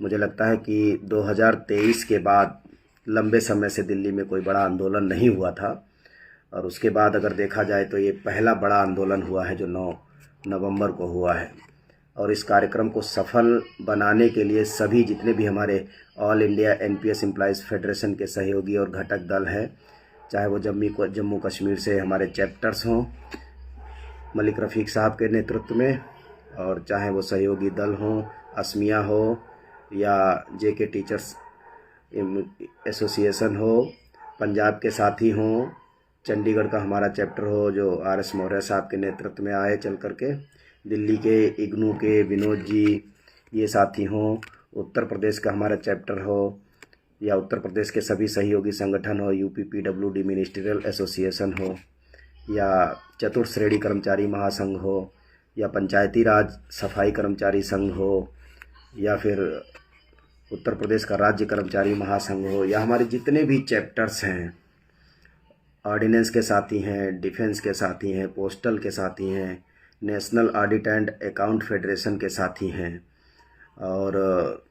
मुझे लगता है कि 2023 के बाद लंबे समय से दिल्ली में कोई बड़ा आंदोलन नहीं हुआ था, और उसके बाद अगर देखा जाए तो ये पहला बड़ा आंदोलन हुआ है जो 9 नवंबर को हुआ है। और इस कार्यक्रम को सफल बनाने के लिए सभी जितने भी हमारे all India NPS employees federation के सहयोगी और घटक दल हैं, चाहे वो जम्मू कश्मीर से हमारे चैप्टर्स हों मलिक रफ़ीक साहब के नेतृत्व में, और चाहे वो सहयोगी दल हों, असमिया हो या जेके टीचर्स एसोसिएशन हो, पंजाब के साथी हों, चंडीगढ़ का हमारा चैप्टर हो जो आरएस मौर्य साहब के नेतृत्व में आए चल करके, दिल्ली के इग्नू के विनोद जी ये साथी हों, उत्तर प्रदेश का हमारा चैप्टर हो या उत्तर प्रदेश के सभी सहयोगी संगठन हो, यूपी पीडब्ल्यूडी मिनिस्ट्रियल एसोसिएशन हो या चतुर्थ श्रेणी कर्मचारी महासंघ हो या पंचायती राज सफाई कर्मचारी संघ हो या फिर उत्तर प्रदेश का राज्य कर्मचारी महासंघ हो, या हमारे जितने भी चैप्टर्स हैं, ऑर्डिनेंस के साथी हैं, डिफेंस के साथी हैं, पोस्टल के साथी हैं, national audit and account federation के साथी हैं, और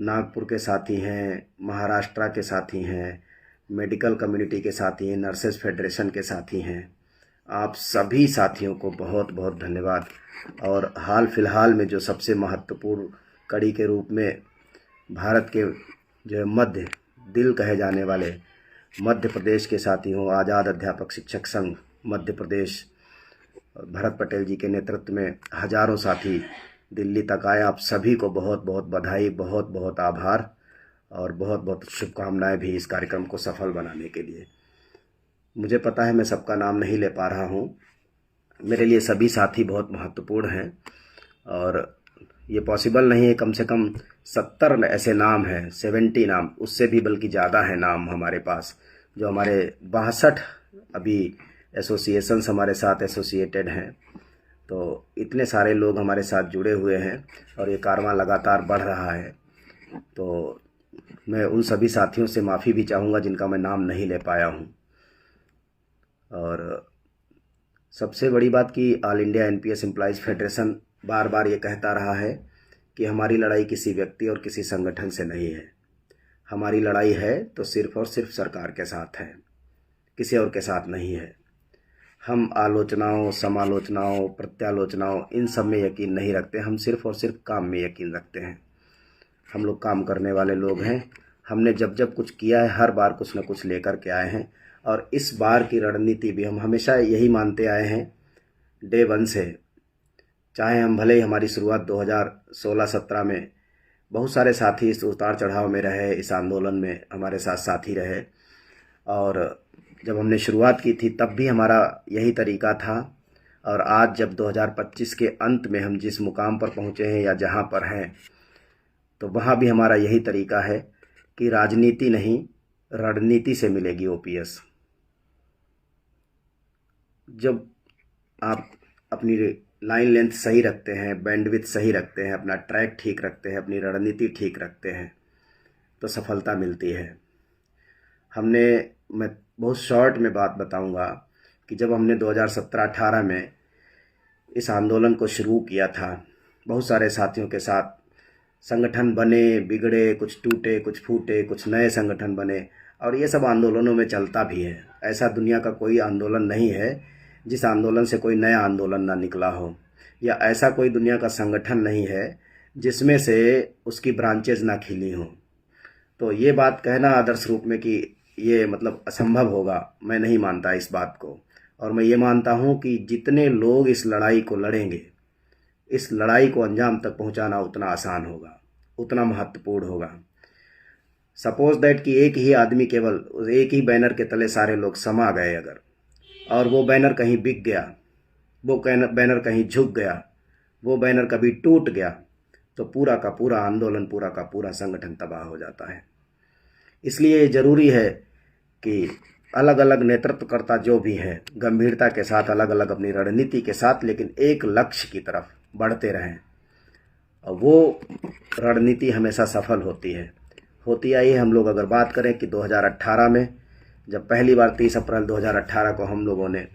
नागपुर के साथी हैं, महाराष्ट्र के साथी हैं, मेडिकल कम्युनिटी के साथी हैं, नर्सेस फेडरेशन के साथी हैं। आप सभी साथियों को बहुत बहुत धन्यवाद। और हाल फिलहाल में जो सबसे महत्वपूर्ण कड़ी के रूप में भारत के जो मध्य दिल कहे जाने वाले मध्य प्रदेश के साथी हों, आज़ाद अध्यापक शिक्षक संघ मध्य प्रदेश, भरत पटेल जी के नेतृत्व में हजारों साथी दिल्ली तक आए। आप सभी को बहुत बहुत बधाई, बहुत बहुत आभार और बहुत बहुत शुभकामनाएं भी इस कार्यक्रम को सफल बनाने के लिए। मुझे पता है मैं सबका नाम नहीं ले पा रहा हूं, मेरे लिए सभी साथी बहुत महत्वपूर्ण हैं और ये पॉसिबल नहीं है। कम से कम 70 ऐसे नाम हैं, 70 नाम, उससे भी बल्कि ज़्यादा है नाम हमारे पास, जो हमारे 62 अभी एसोसिएशंस हमारे साथ एसोसिएटेड हैं। तो इतने सारे लोग हमारे साथ जुड़े हुए हैं और ये कारवां लगातार बढ़ रहा है। तो मैं उन सभी साथियों से माफ़ी भी चाहूँगा जिनका मैं नाम नहीं ले पाया हूँ। और सबसे बड़ी बात कि all India NPS employees federation बार बार ये कहता रहा है कि हमारी लड़ाई किसी व्यक्ति और किसी संगठन से नहीं है। हमारी लड़ाई है तो सिर्फ़ और सिर्फ सरकार के साथ है, किसी और के साथ नहीं है। हम आलोचनाओं, समालोचनाओं, प्रत्यालोचनाओं इन सब में यकीन नहीं रखते। हम सिर्फ़ और सिर्फ काम में यकीन रखते हैं। हम लोग काम करने वाले लोग हैं। हमने जब जब कुछ किया है हर बार कुछ न कुछ लेकर के आए हैं, और इस बार की रणनीति भी हम हमेशा यही मानते आए हैं डे 1 से। चाहे हम भले ही हमारी शुरुआत 2016-17 में बहुत सारे साथी इस उतार चढ़ाव में रहे, इस आंदोलन में हमारे साथ साथी रहे, और जब हमने शुरुआत की थी तब भी हमारा यही तरीका था। और आज जब 2025 के अंत में हम जिस मुकाम पर पहुँचे हैं या जहाँ पर हैं, तो वहाँ भी हमारा यही तरीका है कि राजनीति नहीं रणनीति से मिलेगी ओपीएस। जब आप अपनी लाइन लेंथ सही रखते हैं, बैंडविड्थ सही रखते हैं, अपना ट्रैक ठीक रखते हैं, अपनी रणनीति ठीक रखते हैं, तो सफलता मिलती है। मैं बहुत शॉर्ट में बात बताऊंगा कि जब हमने 2017-18 में इस आंदोलन को शुरू किया था, बहुत सारे साथियों के साथ संगठन बने, बिगड़े, कुछ टूटे, कुछ फूटे, कुछ नए संगठन बने, और ये सब आंदोलनों में चलता भी है। ऐसा दुनिया का कोई आंदोलन नहीं है जिस आंदोलन से कोई नया आंदोलन ना निकला हो, या ऐसा कोई दुनिया का संगठन नहीं है जिसमें से उसकी ब्रांचेज ना खिली हों। तो ये बात कहना आदर्श रूप में कि ये मतलब असंभव होगा, मैं नहीं मानता इस बात को। और मैं ये मानता हूँ कि जितने लोग इस लड़ाई को लड़ेंगे, इस लड़ाई को अंजाम तक पहुँचाना उतना आसान होगा, उतना महत्वपूर्ण होगा। सपोज दैट कि एक ही आदमी केवल एक ही बैनर के तले सारे लोग समा गए अगर, और वो बैनर कहीं बिक गया, वो बैनर कहीं झुक गया, वो बैनर कभी टूट गया, तो पूरा का पूरा आंदोलन, पूरा का पूरा संगठन तबाह हो जाता है। इसलिए ज़रूरी है कि अलग अलग नेतृत्वकर्ता जो भी हैं गंभीरता के साथ, अलग अलग अपनी रणनीति के साथ, लेकिन एक लक्ष्य की तरफ बढ़ते रहें। और वो रणनीति हमेशा सफल होती है, होती आई है। हम लोग अगर बात करें कि 2018 में जब पहली बार 30 अप्रैल 2018 को हम लोगों ने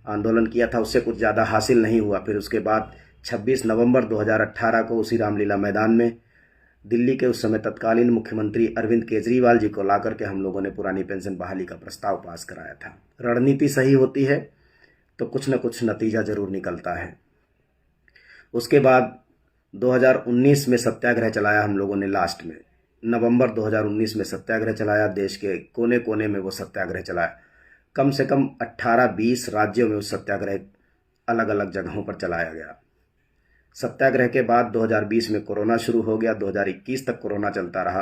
आंदोलन किया था, उससे कुछ ज़्यादा हासिल नहीं हुआ। फिर उसके बाद 26 नवंबर 2018 को उसी रामलीला मैदान में दिल्ली के उस समय तत्कालीन मुख्यमंत्री अरविंद केजरीवाल जी को ला करके हम लोगों ने पुरानी पेंशन बहाली का प्रस्ताव पास कराया था। रणनीति सही होती है तो कुछ न कुछ नतीजा जरूर निकलता है। उसके बाद 2019 में सत्याग्रह चलाया हम लोगों ने। लास्ट में नवंबर 2019 में सत्याग्रह चलाया। देश के कोने कोने में वो सत्याग्रह चलाया। कम से कम 18-20 राज्यों में उस सत्याग्रह अलग अलग जगहों पर चलाया गया। सत्याग्रह के बाद 2020 में कोरोना शुरू हो गया। 2021 तक कोरोना चलता रहा।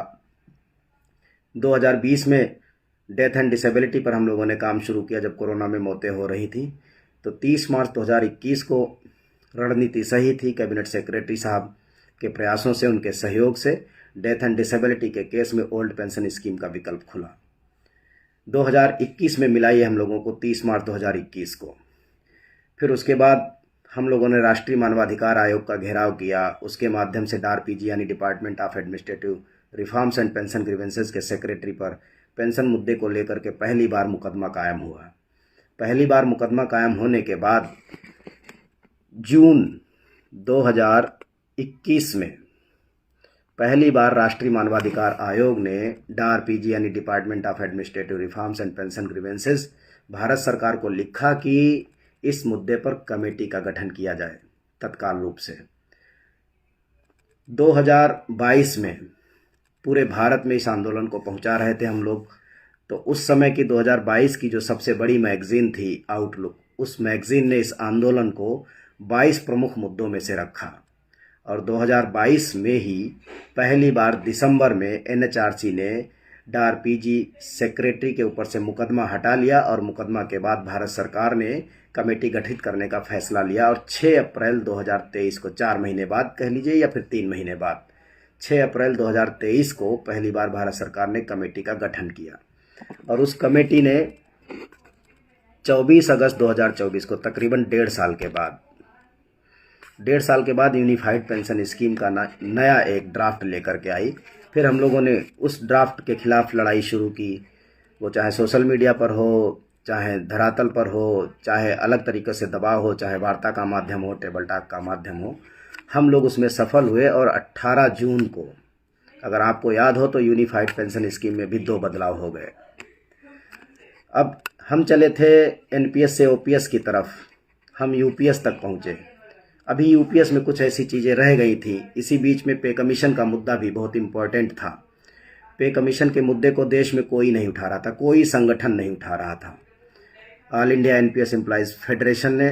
2020 में डेथ एंड डिसेबिलिटी पर हम लोगों ने काम शुरू किया जब कोरोना में मौतें हो रही थी। तो 30 मार्च 2021 को रणनीति सही थी। कैबिनेट सेक्रेटरी साहब के प्रयासों से, उनके सहयोग से डेथ एंड डिसेबिलिटी के केस में ओल्ड पेंशन स्कीम का विकल्प खुला। 2021 में मिला ये हम लोगों को 30 मार्च 2021 को। फिर उसके बाद हम लोगों ने राष्ट्रीय मानवाधिकार आयोग का घेराव किया। उसके माध्यम से DARPG यानी department of administrative reforms and pension grievances के सेक्रेटरी पर पेंशन मुद्दे को लेकर के पहली बार मुकदमा कायम हुआ। पहली बार मुकदमा कायम होने के बाद जून 2021 में पहली बार राष्ट्रीय मानवाधिकार आयोग ने DARPG यानी department of administrative reforms and pension grievances Bharat सरकार को लिखा कि इस मुद्दे पर कमेटी का गठन किया जाए तत्काल रूप से। 2022 में पूरे भारत में इस आंदोलन को पहुंचा रहे थे हम लोग। तो उस समय की 2022 की जो सबसे बड़ी मैगजीन थी आउटलुक, उस मैगजीन ने इस आंदोलन को 22 प्रमुख मुद्दों में से रखा। और 2022 में ही पहली बार दिसंबर में NHRC ने DARPG सेक्रेटरी के ऊपर से मुकदमा हटा लिया और मुकदमा के बाद भारत सरकार ने कमेटी गठित करने का फैसला लिया। और 6 अप्रैल 2023 को, 4 महीने बाद कह लीजिए या फिर 3 महीने बाद, 6 अप्रैल 2023 को पहली बार भारत सरकार ने कमेटी का गठन किया। और उस कमेटी ने 24 अगस्त 2024 को, तकरीबन 1.5 साल के बाद यूनिफाइड पेंशन स्कीम का नया एक ड्राफ्ट लेकर के आई। फिर हम लोगों ने उस ड्राफ्ट के खिलाफ लड़ाई शुरू की। वो चाहे सोशल मीडिया पर हो, चाहे धरातल पर हो, चाहे अलग तरीके से दबाव हो, चाहे वार्ता का माध्यम हो, टेबल टॉक का माध्यम हो, हम लोग उसमें सफल हुए। और 18 जून को, अगर आपको याद हो तो, यूनिफाइड पेंशन स्कीम में भी 2 बदलाव हो गए। अब हम चले थे NPS से OPS की तरफ, हम UPS तक पहुँचे। अभी UPS में कुछ ऐसी चीज़ें रह गई थी। इसी बीच में पे कमीशन का मुद्दा भी बहुत इम्पोर्टेंट था। पे कमीशन के मुद्दे को देश में कोई नहीं उठा रहा था, कोई संगठन नहीं उठा रहा था। All India NPS employees federation ने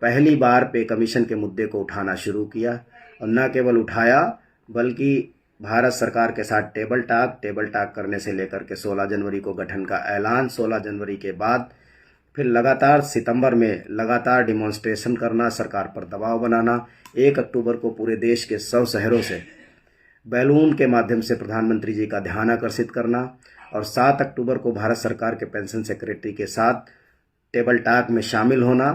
पहली बार पे कमीशन के मुद्दे को उठाना शुरू किया। और न केवल उठाया बल्कि भारत सरकार के साथ टेबल टॉक करने से लेकर के 16 जनवरी को गठन का ऐलान, 16 जनवरी के बाद फिर लगातार सितंबर में लगातार डिमॉन्स्ट्रेशन करना, सरकार पर दबाव बनाना। 1 अक्टूबर को पूरे देश के 100 शहरों से बैलून के माध्यम से प्रधानमंत्री जी का ध्यान आकर्षित करना। और 7 अक्टूबर को भारत सरकार के पेंशन सेक्रेटरी के साथ टेबल टॉक में शामिल होना।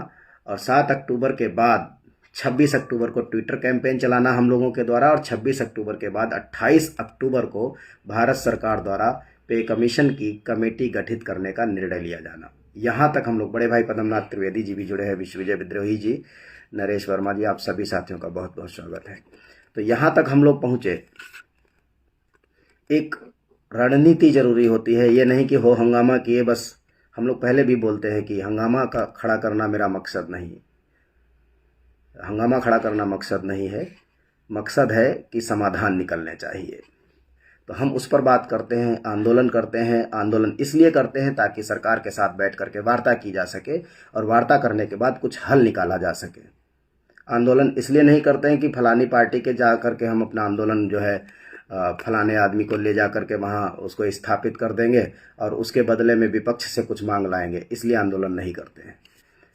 और 7 अक्टूबर के बाद 26 अक्टूबर को ट्विटर कैंपेन चलाना हम लोगों के द्वारा। और 26 अक्टूबर के बाद 28 अक्टूबर को भारत सरकार द्वारा पे कमीशन की कमेटी गठित करने का निर्णय लिया जाना। यहाँ तक हम लोग, बड़े भाई पद्मनाथ त्रिवेदी जी भी जुड़े हैं, विश्वविजय विद्रोही जी, नरेश वर्मा जी, आप सभी साथियों का बहुत बहुत स्वागत है। तो यहाँ तक हम लोग पहुँचे। एक रणनीति जरूरी होती है, ये नहीं कि हो हंगामा किए बस। हम लोग पहले भी बोलते हैं कि हंगामा का खड़ा करना मेरा मकसद नहीं, हंगामा खड़ा करना मकसद नहीं है, मकसद है कि समाधान निकलने चाहिए। तो हम उस पर बात करते हैं, आंदोलन करते हैं। आंदोलन इसलिए करते हैं ताकि सरकार के साथ बैठ करके वार्ता की जा सके और वार्ता करने के बाद कुछ हल निकाला जा सके। आंदोलन इसलिए नहीं करते हैं कि फलानी पार्टी के जा करके हम अपना आंदोलन जो है फलाने आदमी को ले जा करके वहाँ उसको स्थापित कर देंगे और उसके बदले में विपक्ष से कुछ मांग लाएंगे, इसलिए आंदोलन नहीं करते हैं।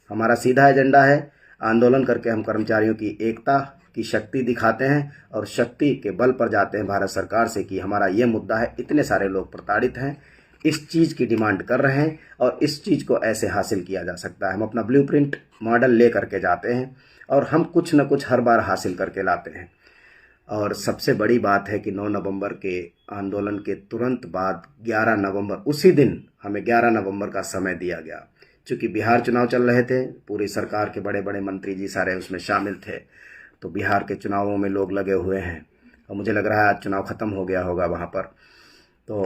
हमारा सीधा एजेंडा है, आंदोलन करके हम कर्मचारियों की एकता की शक्ति दिखाते हैं और शक्ति के बल पर जाते हैं भारत सरकार से कि हमारा ये मुद्दा है, इतने सारे लोग प्रताड़ित हैं, इस चीज़ की डिमांड कर रहे हैं और इस चीज़ को ऐसे हासिल किया जा सकता है। हम अपना ब्लूप्रिंट मॉडल ले करके जाते हैं और हम कुछ न कुछ हर बार हासिल करके लाते हैं। और सबसे बड़ी बात है कि 9 नवंबर के आंदोलन के तुरंत बाद 11 नवंबर, उसी दिन हमें 11 नवंबर का समय दिया गया। चूँकि बिहार चुनाव चल रहे थे, पूरी सरकार के बड़े बड़े मंत्री जी सारे उसमें शामिल थे, तो बिहार के चुनावों में लोग लगे हुए हैं। और मुझे लग रहा है आज चुनाव ख़त्म हो गया होगा वहाँ पर। तो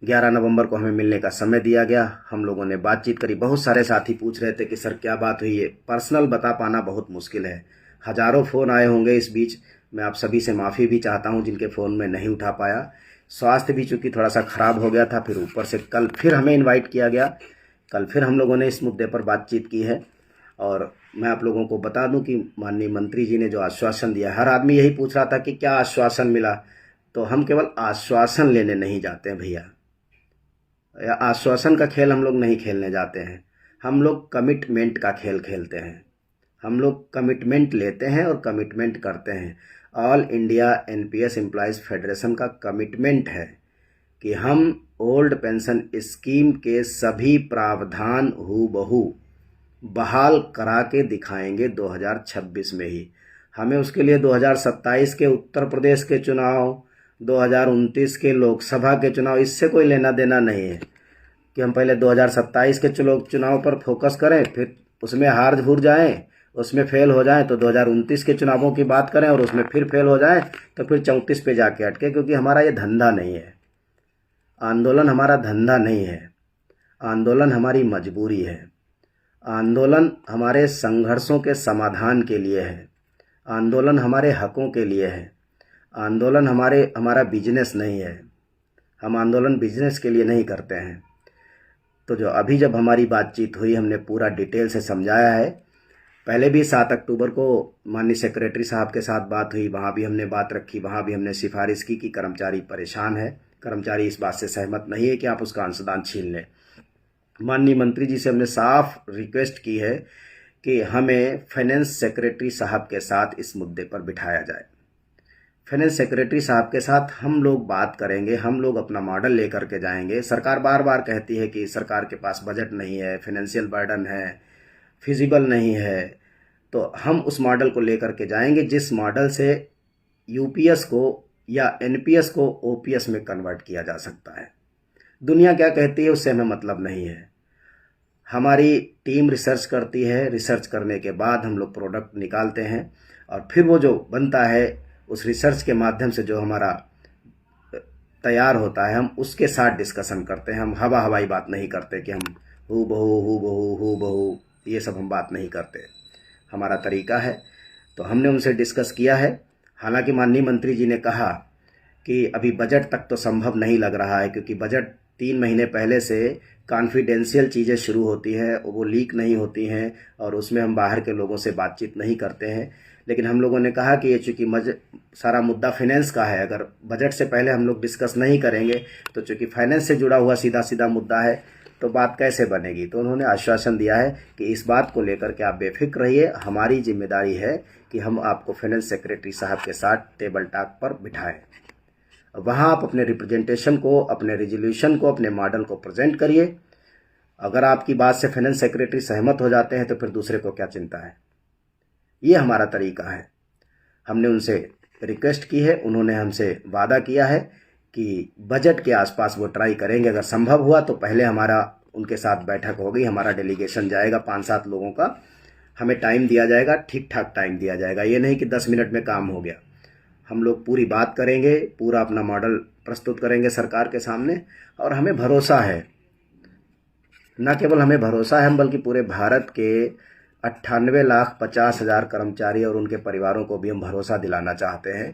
11 नवंबर को हमें मिलने का समय दिया गया। हम लोगों ने बातचीत करी। बहुत सारे साथी पूछ रहे थे कि सर क्या बात हुई है। पर्सनल बता पाना बहुत मुश्किल है। हज़ारों फ़ोन आए होंगे इस बीच। मैं आप सभी से माफ़ी भी चाहता हूं जिनके फ़ोन में नहीं उठा पाया। स्वास्थ्य भी चूँकि थोड़ा सा ख़राब हो गया था, फिर ऊपर से कल फिर हमें इन्वाइट किया गया। कल फिर हम लोगों ने इस मुद्दे पर बातचीत की है। और मैं आप लोगों को बता दूं कि माननीय मंत्री जी ने जो आश्वासन दिया, हर आदमी यही पूछ रहा था कि क्या आश्वासन मिला। तो हम केवल आश्वासन लेने नहीं जाते हैं भैया, या आश्वासन का खेल हम लोग नहीं खेलने जाते हैं। हम लोग कमिटमेंट का खेल खेलते हैं। हम लोग कमिटमेंट लेते हैं और कमिटमेंट करते हैं। All India NPS employees federation का कमिटमेंट है कि हम ओल्ड पेंशन स्कीम के सभी प्रावधान हूबहू बहाल करा के दिखाएंगे 2026 में ही। हमें उसके लिए 2027 के उत्तर प्रदेश के चुनाव, 2029 के लोकसभा के चुनाव, इससे कोई लेना देना नहीं है कि हम पहले 2027 के चुनाव पर फोकस करें, फिर उसमें हार घूर जाएं, उसमें फेल हो जाएं तो 2029 के चुनावों की बात करें और उसमें फिर फेल हो जाएं तो फिर 34 पे जाके अटके। क्योंकि हमारा ये धंधा नहीं है। आंदोलन हमारा धंधा नहीं है। आंदोलन हमारी मजबूरी है। आंदोलन हमारे संघर्षों के समाधान के लिए है। आंदोलन हमारे हकों के लिए है। आंदोलन हमारा बिजनेस नहीं है। हम आंदोलन बिजनेस के लिए नहीं करते हैं। तो जब हमारी बातचीत हुई, हमने पूरा डिटेल से समझाया है। पहले भी 7 अक्टूबर को माननीय सेक्रेटरी साहब के साथ बात हुई, वहाँ भी हमने बात रखी। वहाँ भी हमने सिफारिश की कि कर्मचारी परेशान है, कर्मचारी इस बात से सहमत नहीं है कि आप उसका अंशदान छीन लें। माननीय मंत्री जी से हमने साफ रिक्वेस्ट की है कि हमें फाइनेंस सेक्रेटरी साहब के साथ इस मुद्दे पर बिठाया जाए। फाइनेंस सेक्रेटरी साहब के साथ हम लोग बात करेंगे। हम लोग अपना मॉडल लेकर के जाएंगे। सरकार बार बार कहती है कि सरकार के पास बजट नहीं है, फाइनेंशियल बर्डन है, फिजिबल नहीं है। तो हम उस मॉडल को लेकर के जाएंगे जिस मॉडल से यूपीएस को या एनपीएस को ओपीएस में कन्वर्ट किया जा सकता है। दुनिया क्या कहती है उससे हमें मतलब नहीं है। हमारी टीम रिसर्च करती है। रिसर्च करने के बाद हम लोग प्रोडक्ट निकालते हैं और फिर वो जो बनता है उस रिसर्च के माध्यम से जो हमारा तैयार होता है, हम उसके साथ डिस्कशन करते हैं। हम हवाई बात नहीं करते कि हम हू बहू ये सब हम बात नहीं करते। हमारा तरीका है। तो हमने उनसे डिस्कस किया है। हालांकि माननीय मंत्री जी ने कहा कि अभी बजट तक तो संभव नहीं लग रहा है, क्योंकि बजट 3 महीने पहले से कॉन्फिडेंशियल चीज़ें शुरू होती हैं, वो लीक नहीं होती हैं और उसमें हम बाहर के लोगों से बातचीत नहीं करते हैं। लेकिन हम लोगों ने कहा कि ये चूँकि सारा मुद्दा फाइनेंस का है, अगर बजट से पहले हम लोग डिस्कस नहीं करेंगे तो चूँकि फाइनेंस से जुड़ा हुआ सीधा मुद्दा है तो बात कैसे बनेगी। तो उन्होंने आश्वासन दिया है कि इस बात को लेकर के आप बेफिक्र रहिए। हमारी जिम्मेदारी है कि हम आपको फाइनेंस सेक्रेटरी साहब के साथ टेबल टॉक पर बिठाएं। वहाँ आप अपने रिप्रेजेंटेशन को, अपने रिजोल्यूशन को, अपने मॉडल को प्रेजेंट करिए। अगर आपकी बात से फाइनेंस सेक्रेटरी सहमत हो जाते हैं तो फिर दूसरे को क्या चिंता है। ये हमारा तरीका है। हमने उनसे रिक्वेस्ट की है, उन्होंने हमसे वादा किया है कि बजट के आसपास वो ट्राई करेंगे। अगर संभव हुआ तो पहले हमारा उनके साथ बैठक होगी, हमारा डेलीगेशन जाएगा 5-7 लोगों का। हमें टाइम दिया जाएगा, ठीक ठाक टाइम दिया जाएगा। ये नहीं कि 10 मिनट में काम हो गया। हम लोग पूरी बात करेंगे, पूरा अपना मॉडल प्रस्तुत करेंगे सरकार के सामने। और हमें भरोसा है, न केवल हमें भरोसा है, हम बल्कि पूरे भारत के 98,50,000 कर्मचारी और उनके परिवारों को भी हम भरोसा दिलाना चाहते हैं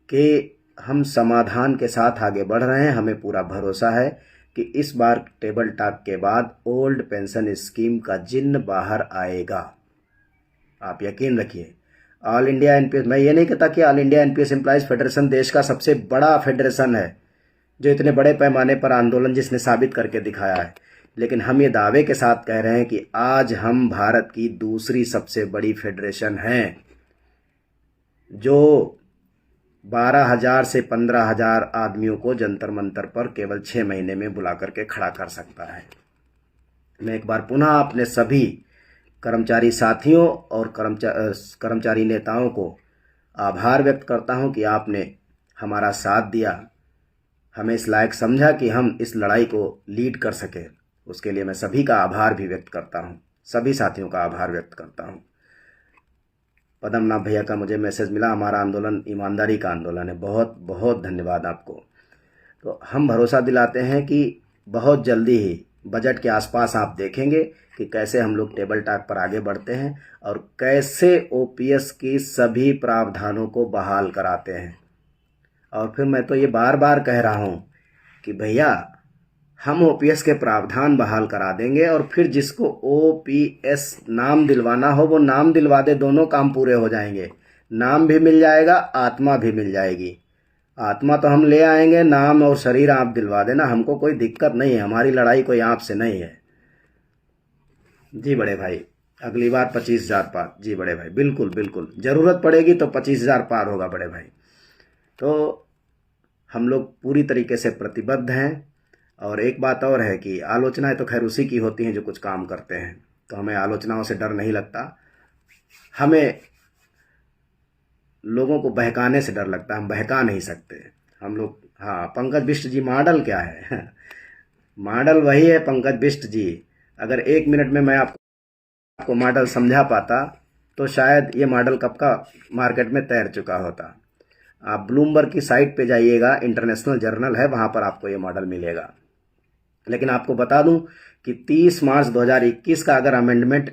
कि हम समाधान के साथ आगे बढ़ रहे हैं। हमें पूरा भरोसा है कि इस बार टेबल टॉक के बाद ओल्ड पेंशन स्कीम का जिन्न बाहर आएगा। आप यकीन रखिए। ऑल इंडिया एनपीएस, मैं ये नहीं कहता कि all India NPS employees federation देश का सबसे बड़ा फेडरेशन है जो इतने बड़े पैमाने पर आंदोलन जिसने साबित करके दिखाया है, लेकिन हम ये दावे के साथ कह रहे हैं कि आज हम भारत की दूसरी सबसे बड़ी फेडरेशन हैं जो 12,000 से 15,000 आदमियों को जंतर मंतर पर केवल 6 महीने में बुला करके खड़ा कर सकता है। मैं एक बार पुनः अपने सभी कर्मचारी साथियों और कर्मचारी नेताओं को आभार व्यक्त करता हूं कि आपने हमारा साथ दिया, हमें इस लायक समझा कि हम इस लड़ाई को लीड कर सके। उसके लिए मैं सभी का आभार भी व्यक्त करता हूं, सभी साथियों का आभार व्यक्त करता हूं। पद्मनाभ भैया का मुझे मैसेज मिला, हमारा आंदोलन ईमानदारी का आंदोलन है। बहुत बहुत धन्यवाद आपको। तो हम भरोसा दिलाते हैं कि बहुत जल्दी ही बजट के आसपास आप देखेंगे कि कैसे हम लोग टेबल टॉक पर आगे बढ़ते हैं और कैसे ओपीएस की सभी प्रावधानों को बहाल कराते हैं। और फिर मैं तो ये बार बार कह रहा हूँ कि भैया हम ओपीएस के प्रावधान बहाल करा देंगे और फिर जिसको ओपीएस नाम दिलवाना हो वो नाम दिलवा दे, दोनों काम पूरे हो जाएंगे। नाम भी मिल जाएगा, आत्मा भी मिल जाएगी। आत्मा तो हम ले आएंगे, नाम और शरीर आप दिलवा देना, हमको कोई दिक्कत नहीं है, हमारी लड़ाई कोई आपसे नहीं है। जी बड़े भाई, अगली बार 25,000 पार। जी बड़े भाई, बिल्कुल बिल्कुल, ज़रूरत पड़ेगी तो 25,000 पार होगा बड़े भाई। तो हम लोग पूरी तरीके से प्रतिबद्ध हैं। और एक बात और है कि आलोचनाएं तो खैर उसी की होती हैं जो कुछ काम करते हैं, तो हमें आलोचनाओं से डर नहीं लगता, हमें लोगों को बहकाने से डर लगता है। हम बहका नहीं सकते हम लोग। हाँ, पंकज बिष्ट जी, मॉडल क्या है? मॉडल वही है पंकज बिष्ट जी। अगर 1 मिनट में मैं आपको मॉडल समझा पाता तो शायद ये मॉडल कब का मार्केट में तैर चुका होता। आप ब्लूमबर्ग की साइट पे जाइएगा, इंटरनेशनल जर्नल है, वहाँ पर आपको ये मॉडल मिलेगा। लेकिन आपको बता दूं कि 30 मार्च 2021 का अगर अमेंडमेंट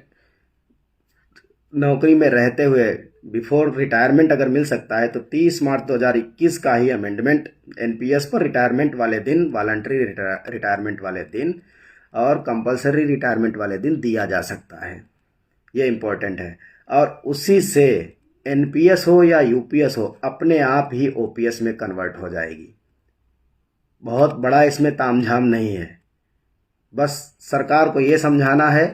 नौकरी में रहते हुए बिफोर रिटायरमेंट अगर मिल सकता है तो 30 मार्च 2021 का ही अमेंडमेंट एनपीएस पर रिटायरमेंट वाले दिन, वॉलंटरी रिटायरमेंट वाले दिन और कंपलसरी रिटायरमेंट वाले दिन दिया जा सकता है। ये इम्पोर्टेंट है। और उसी से एनपीएस हो या यूपीएस हो, अपने आप ही ओपीएस में कन्वर्ट हो जाएगी। बहुत बड़ा इसमें तामझाम नहीं है। बस सरकार को ये समझाना है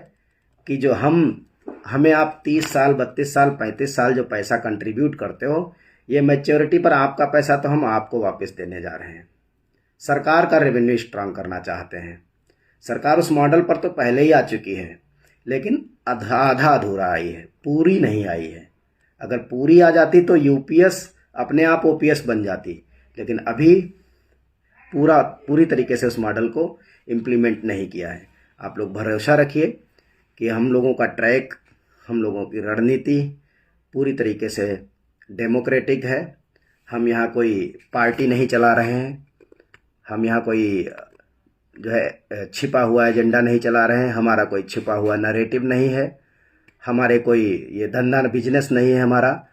कि जो हमें आप 30 साल, 32 साल, 35 साल जो पैसा कंट्रीब्यूट करते हो, ये मैच्योरिटी पर आपका पैसा तो हम आपको वापस देने जा रहे हैं। सरकार का रेवेन्यू स्ट्रांग करना चाहते हैं। सरकार उस मॉडल पर तो पहले ही आ चुकी है, लेकिन आधा अधूरा आई है, पूरी नहीं आई है। अगर पूरी आ जाती तो यूपीएस अपने आप ओपीएस बन जाती, लेकिन अभी पूरी तरीके से उस मॉडल को इम्प्लीमेंट नहीं किया है। आप लोग भरोसा रखिए कि हम लोगों का ट्रैक, हम लोगों की रणनीति पूरी तरीके से डेमोक्रेटिक है। हम यहाँ कोई पार्टी नहीं चला रहे हैं, हम यहाँ कोई जो है छिपा हुआ एजेंडा नहीं चला रहे हैं, हमारा कोई छिपा हुआ नैरेटिव नहीं है, हमारे कोई ये धंधा बिजनेस नहीं है हमारा,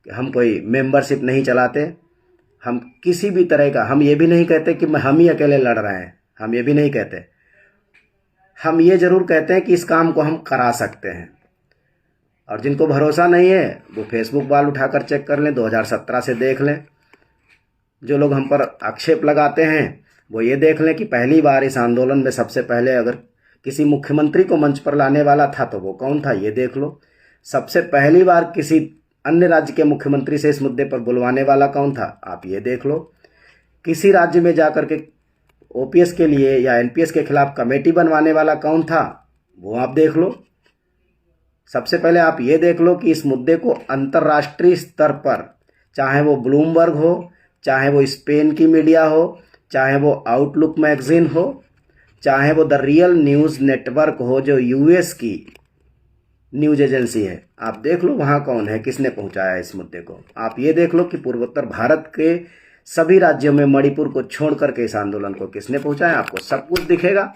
हम कोई मेंबरशिप नहीं चलाते, हम किसी भी तरह का, हम ये भी नहीं कहते कि हम ही अकेले लड़ रहे हैं, हम ये भी नहीं कहते। हम ये जरूर कहते हैं कि इस काम को हम करा सकते हैं। और जिनको भरोसा नहीं है वो फेसबुक वाल उठाकर चेक कर लें, 2017 से देख लें। जो लोग हम पर आक्षेप लगाते हैं वो ये देख लें कि पहली बार इस आंदोलन में सबसे पहले अगर किसी मुख्यमंत्री को मंच पर लाने वाला था तो वो कौन था, ये देख लो। सबसे पहली बार किसी अन्य राज्य के मुख्यमंत्री से इस मुद्दे पर बुलवाने वाला कौन था, आप ये देख लो। किसी राज्य में जाकर के ओपीएस के लिए या एनपीएस के खिलाफ कमेटी बनवाने वाला कौन था, वो आप देख लो। सबसे पहले आप ये देख लो कि इस मुद्दे को अंतर्राष्ट्रीय स्तर पर, चाहे वो ब्लूमबर्ग हो, चाहे वो स्पेन की मीडिया हो, चाहे वो आउटलुक मैगजीन हो, चाहे वो द रियल न्यूज़ नेटवर्क हो जो यूएस की न्यूज एजेंसी है, आप देख लो वहाँ कौन है, किसने पहुँचाया इस मुद्दे को। आप ये देख लो कि पूर्वोत्तर भारत के सभी राज्यों में मणिपुर को छोड़ करके इस आंदोलन को किसने पहुँचाया, आपको सब कुछ दिखेगा।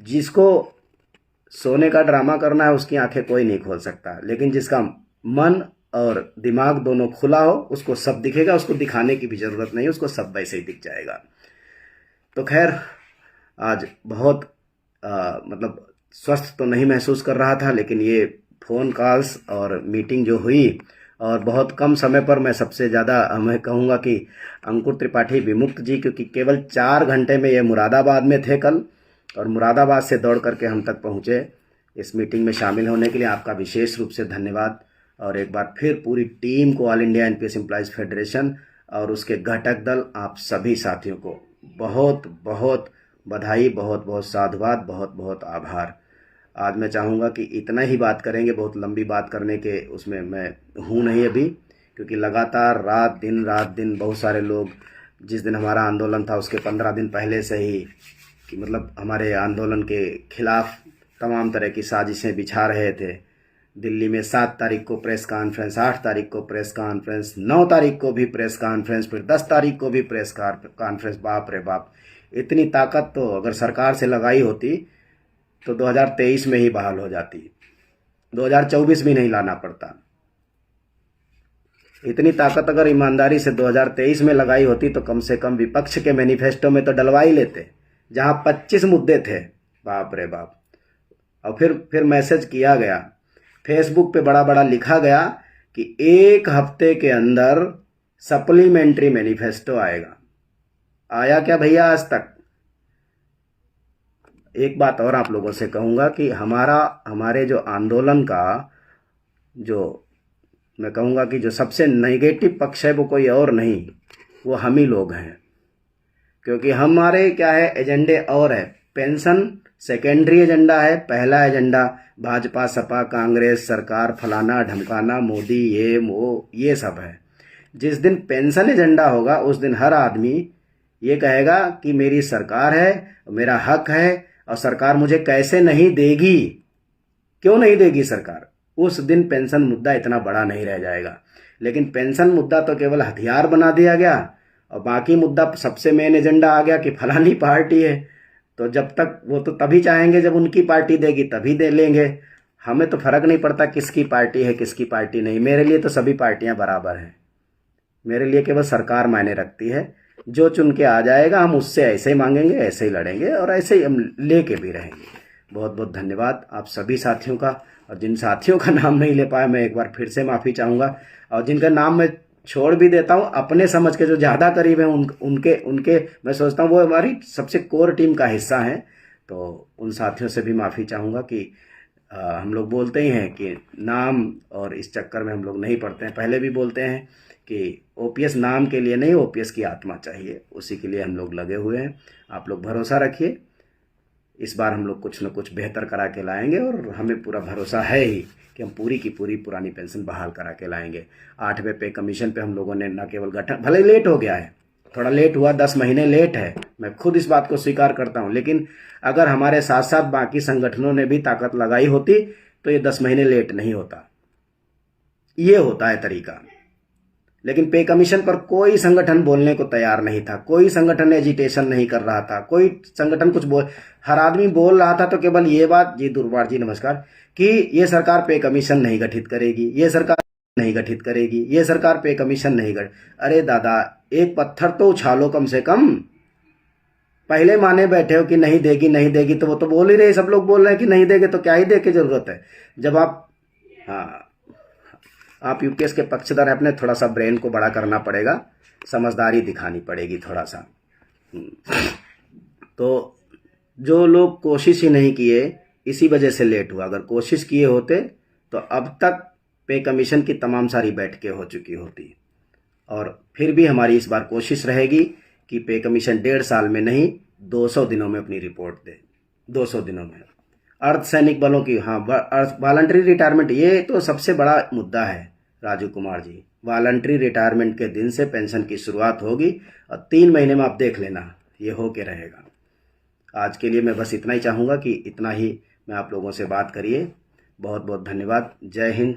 जिसको सोने का ड्रामा करना है उसकी आंखें कोई नहीं खोल सकता, लेकिन जिसका मन और दिमाग दोनों खुला हो उसको सब दिखेगा, उसको दिखाने की भी ज़रूरत नहीं, उसको सब वैसे ही दिख जाएगा। तो खैर आज बहुत मतलब स्वस्थ तो नहीं महसूस कर रहा था, लेकिन ये फ़ोन कॉल्स और मीटिंग जो हुई और बहुत कम समय पर, मैं सबसे ज़्यादा मैं कहूँगा कि अंकुर त्रिपाठी विमुक्त जी, क्योंकि केवल 4 घंटे में ये मुरादाबाद में थे कल, और मुरादाबाद से दौड़ करके हम तक पहुँचे इस मीटिंग में शामिल होने के लिए। आपका विशेष रूप से धन्यवाद। और एक बार फिर पूरी टीम को, all India NPS employees federation और उसके घटक दल, आप सभी साथियों को बहुत बहुत बधाई, बहुत बहुत साधुवाद, बहुत बहुत आभार। आज मैं चाहूँगा कि इतना ही बात करेंगे, बहुत लंबी बात करने के उसमें मैं हूँ नहीं अभी, क्योंकि लगातार रात दिन बहुत सारे लोग, जिस दिन हमारा आंदोलन था उसके 15 दिन पहले से ही कि मतलब हमारे आंदोलन के खिलाफ तमाम तरह की साजिशें बिछा रहे थे, दिल्ली में 7 तारीख को प्रेस कॉन्फ्रेंस, 8 तारीख को प्रेस कॉन्फ्रेंस, 9 तारीख को भी प्रेस कॉन्फ्रेंस, फिर 10 तारीख को भी प्रेस कॉन्फ्रेंस। बाप रे बाप, इतनी ताकत तो अगर सरकार से लगाई होती तो 2023 में ही बहाल हो जाती, 2024 भी नहीं लाना पड़ता। इतनी ताकत अगर ईमानदारी से 2023 में लगाई होती तो कम से कम विपक्ष के मैनिफेस्टो में तो डलवा ही लेते, जहां 25 मुद्दे थे। बाप रे बाप। और फिर मैसेज किया गया, फेसबुक पे बड़ा बड़ा लिखा गया कि 1 हफ्ते के अंदर सप्लीमेंट्री मैनिफेस्टो आएगा। आया क्या भैया आज तक? एक बात और आप लोगों से कहूँगा कि हमारे जो आंदोलन का जो मैं कहूँगा कि जो सबसे नेगेटिव पक्ष है वो कोई और नहीं, वो हम ही लोग हैं। क्योंकि हमारे क्या है, एजेंडे और है। पेंशन सेकेंडरी एजेंडा है, पहला एजेंडा भाजपा सपा कांग्रेस सरकार फलाना ढमकाना मोदी ये सब है। जिस दिन पेंशन एजेंडा होगा उस दिन हर आदमी ये कहेगा कि मेरी सरकार है, मेरा हक है और सरकार मुझे कैसे नहीं देगी, क्यों नहीं देगी सरकार। उस दिन पेंशन मुद्दा इतना बड़ा नहीं रह जाएगा। लेकिन पेंशन मुद्दा तो केवल हथियार बना दिया गया और बाकी मुद्दा सबसे मेन एजेंडा आ गया कि फलानी पार्टी है। तो जब तक वो तो तभी चाहेंगे जब उनकी पार्टी देगी तभी दे लेंगे। हमें तो फर्क नहीं पड़ता किसकी पार्टी है किसकी पार्टी नहीं। मेरे लिए तो सभी पार्टियां बराबर हैं। मेरे लिए केवल सरकार मायने रखती है। जो चुन के आ जाएगा हम उससे ऐसे ही मांगेंगे, ऐसे ही लड़ेंगे और ऐसे ही हम लेके भी रहेंगे। बहुत बहुत धन्यवाद आप सभी साथियों का। और जिन साथियों का नाम नहीं ले पाया मैं एक बार फिर से माफ़ी चाहूँगा। और जिनका नाम मैं छोड़ भी देता हूँ अपने समझ के, जो ज़्यादा करीब हैं उनके मैं सोचता हूँ वो हमारी सबसे कोर टीम का हिस्सा हैं। तो उन साथियों से भी माफ़ी चाहूँगा कि हम लोग बोलते ही हैं कि नाम, और इस चक्कर में हम लोग नहीं पढ़ते हैं। पहले भी बोलते हैं कि ओपीएस नाम के लिए नहीं, ओपीएस की आत्मा चाहिए, उसी के लिए हम लोग लगे हुए हैं। आप लोग भरोसा रखिए, इस बार हम लोग कुछ न कुछ बेहतर करा के लाएंगे और हमें पूरा भरोसा है ही कि हम पूरी की पूरी पुरानी पेंशन बहाल करा के लाएंगे। 8वें पे कमीशन पे हम लोगों ने न केवल गठन, भले लेट हो गया है, थोड़ा लेट हुआ, 10 महीने लेट है, मैं खुद इस बात को स्वीकार करता हूं। लेकिन अगर हमारे साथ साथ बाकी संगठनों ने भी ताकत लगाई होती तो ये 10 महीने लेट नहीं होता। ये होता है तरीका। लेकिन पे कमीशन पर कोई संगठन बोलने को तैयार नहीं था, कोई संगठन एजिटेशन नहीं कर रहा था, कोई संगठन कुछ हर आदमी बोल रहा था तो केवल ये बात, जी दुर्बार जी नमस्कार, कि ये सरकार पे कमीशन नहीं गठित करेगी, ये सरकार नहीं गठित करेगी, ये सरकार पे कमीशन नहीं अरे दादा, एक पत्थर तो उछालो कम से कम। पहले माने बैठे हो कि नहीं देगी नहीं देगी, तो वो तो बोल ही रहे, सब लोग बोल रहे हैं कि नहीं देंगे, तो क्या ही दे के जरूरत है। जब आप यूपीएस के पक्षधर हैं, अपने थोड़ा सा ब्रेन को बड़ा करना पड़ेगा, समझदारी दिखानी पड़ेगी थोड़ा सा। तो जो लोग कोशिश ही नहीं किए इसी वजह से लेट हुआ। अगर कोशिश किए होते तो अब तक पे कमीशन की तमाम सारी बैठकें हो चुकी होती। और फिर भी हमारी इस बार कोशिश रहेगी कि पे कमीशन 1.5 साल में नहीं 200 दिनों में अपनी रिपोर्ट दे। 200 दिनों में अर्धसैनिक बलों की, वॉलंटरी रिटायरमेंट, ये तो सबसे बड़ा मुद्दा है राजू कुमार जी। वॉलंटरी रिटायरमेंट के दिन से पेंशन की शुरुआत होगी और 3 महीने में आप देख लेना ये हो के रहेगा। आज के लिए मैं बस इतना ही चाहूँगा कि इतना ही मैं आप लोगों से बात करिए। बहुत बहुत धन्यवाद। जय हिंद।